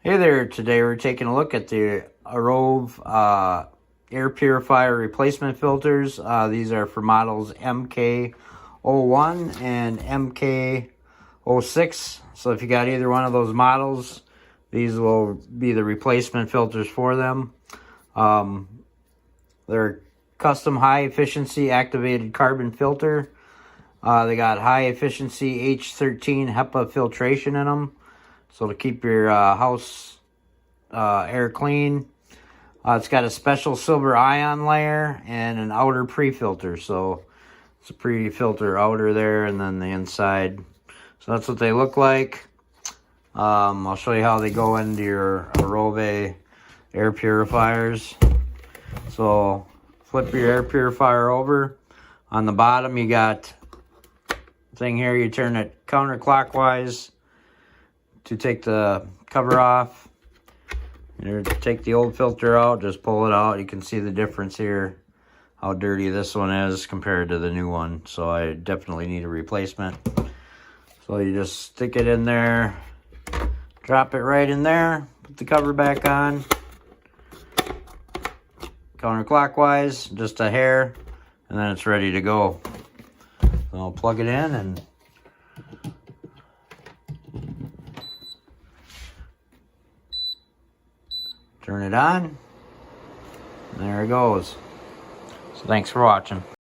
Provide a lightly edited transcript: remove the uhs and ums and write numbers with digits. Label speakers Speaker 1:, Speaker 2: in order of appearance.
Speaker 1: Hey there, today we're taking a look at the AROEVE air purifier replacement filters. These are for models MK01 and MK06. So if you got either one of those models, these will be the replacement filters for them. They're custom high efficiency activated carbon filter. They got high efficiency H13 HEPA filtration in them. So to keep your house air clean. It's got a special silver ion layer and an outer pre-filter. So it's a pre-filter outer there and then the inside. So that's what they look like. I'll show you how they go into your AROEVE air purifiers. So flip your air purifier over. On the bottom you got thing here, you turn it counterclockwise to take the cover off. You take the old filter out, just pull it out. You can see the difference here, how dirty this one is compared to the new one. So I definitely need a replacement. So you just stick it in there, drop it right in there, put the cover back on, counterclockwise, just a hair, and then it's ready to go. So I'll plug it in and turn it on. There it goes. So thanks for watching.